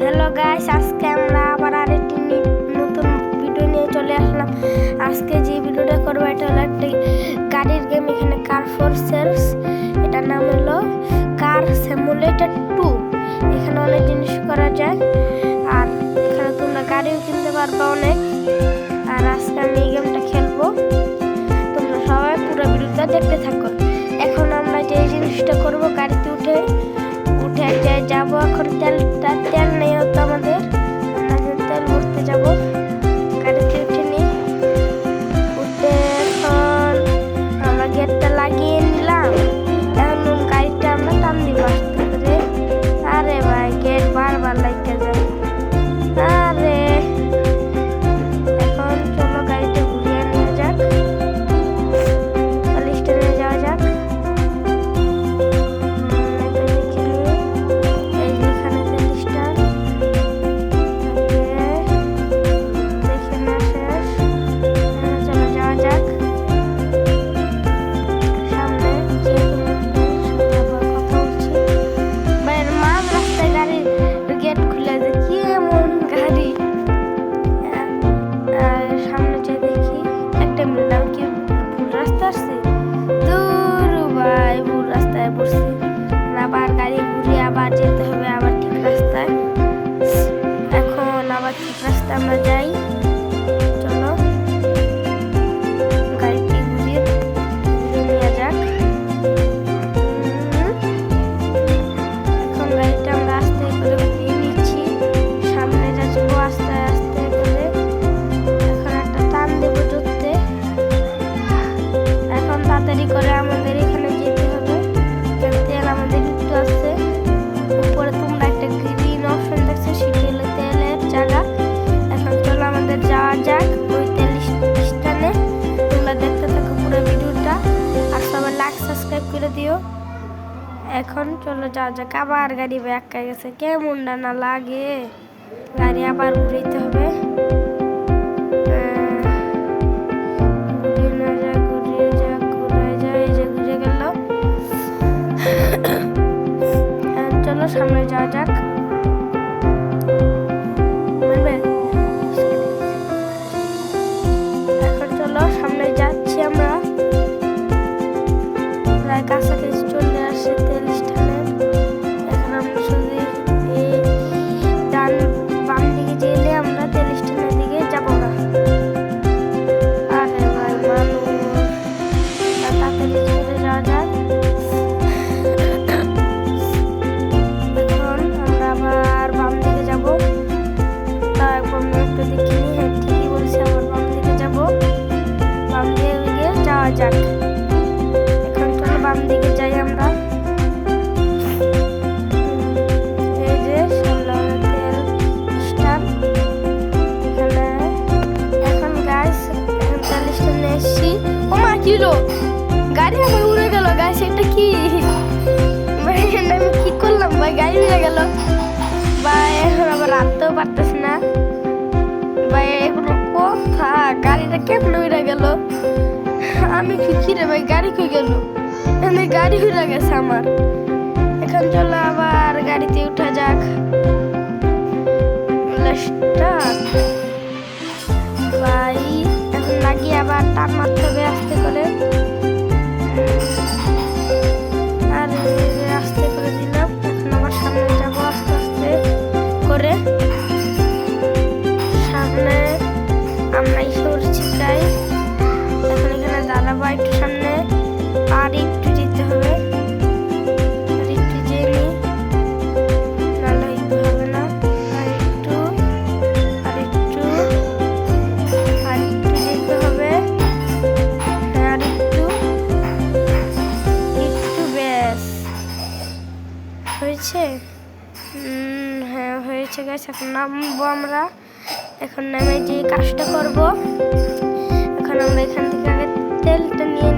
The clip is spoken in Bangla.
হ্যালো গাইস, আজকে আমরা আবার আরেকটি নতুন ভিডিও নিয়ে চলে আসলাম। আজকে যে ভিডিওটা করবো এটা হলো একটি গাড়ির গেম। এখানে কার ফোর্সেস, এটার নাম হলো কার সিমুলেটর 2। এখানে অনেক জিনিস করা যায়, আর এখানে তোমরা গাড়িও কিনতে পারবে অনেক। আর আজকে আমি এই গেমটা খেলবো, তোমরা সবাই পুরো ভিডিওটা দেখতে থাকো। এখন আমরা যে জিনিসটা করবো, গাড়িতে উঠে যাবো। এখন তেল নেই হতো আমাদের, তেল ভরতে যাবো। গাড়িতে উঠে নিই, উঠে এখন আমরা গেটটা লাগিয়ে নিলাম। এখন গাড়িটা আমরা টান দিব আস্তে করে। আরে ভাই, গেট বারবার লাগতে যায়। আরে এখন চলো গাড়িটা ঘুরিয়ে নিয়ে যাক, স্টেশনে যাওয়া যাক। আবার গাড়ি ঘুরে আবার যেতে হবে, আবার ঠিক রাস্তায়। এখন আবার ঠিক রাস্তায় আমরা যাই। চলো গাড়িটি ঘুরিয়ে নিয়ে যাক। এখন গাড়িটা আমরা আস্তে করে ঘুরিয়ে নিচ্ছি, সামনে যাচ্ছি আস্তে আস্তে করে। এখন একটা টান দেবো জোরতে। এখন তাড়াতাড়ি করে আমাদের এখানে যেতে হবে। তেল আমাদের একটু আছে উপরে, তোমরা একটা গ্রিন অপশন দেখছো, সেটি হলো তেলের জায়গা। এখন চলো আমাদের যাওয়া যাক ওই তেল স্টেশনে। তোমরা দেখতে থাকো পুরো ভিডিওটা, আর সবাই লাইক সাবস্ক্রাইব করে দিও। এখন চলো যাওয়া যাক। আবার গাড়ি ব্যাক গেছে, কেমন না লাগে। গাড়ি আবার ঘুরাইতে হবে। চলো সামনে যাওয়া যাক। এখন চলো সামনে যাচ্ছি আমরা, প্রায় কাছাকাছি চলে আসছে তেল স্টেশনের। এখন আমরা শুধু বাম দিকে গেলে আমরা তেল স্টেশনের দিকে যাবো না। আরে ভাই মানুষ, তাড়াতাড়ি চলে যাওয়া যাক। যাক এখন চলো বাম দিকে যাই আমরা। এই যে তেল স্টান এখানে। এখন গাইস তেল স্টানে এসছি। ও মা, কিলো গাড়ি আমার উড়ে গেল গাইস, এটা কি ভাই? আমি কি করলাম ভাই? গাড়ি উড়ে গেল ভাই। এখন আবার রাখতেও পারতেছি না ভাই, এগুলো কথা। গাড়িটা কেমন উড়ে গেল? আমি কি রে ভাই, গাড়ি কই গেল? গাড়ি উড়ে গেছে আমার। এখন চলো আবার গাড়িতে উঠা যাক। ভাই এখন লাগিয়ে আবার টান মারতে হবে আস্তে করে। আর আস্তে করে দিলাম। এখন আবার সামনে যাবো আস্তে আস্তে করে। সামনে আমরা এসে উঠছি প্রায়। এখন এখানে দাঁড়াবো একটু সামনে, আর একটু যেতে হবে। আর একটু যেয়ে নিই, নাহলে একটু হবে না। আর একটু যেতে হবে। আর একটু ব্যাস হয়েছে। হ্যাঁ হয়েছে গাইস। এখন নামবো আমরা। এখন নামে যে কাজটা করবো, এখন আমরা এখান থেকে আগে তেলটা নিয়ে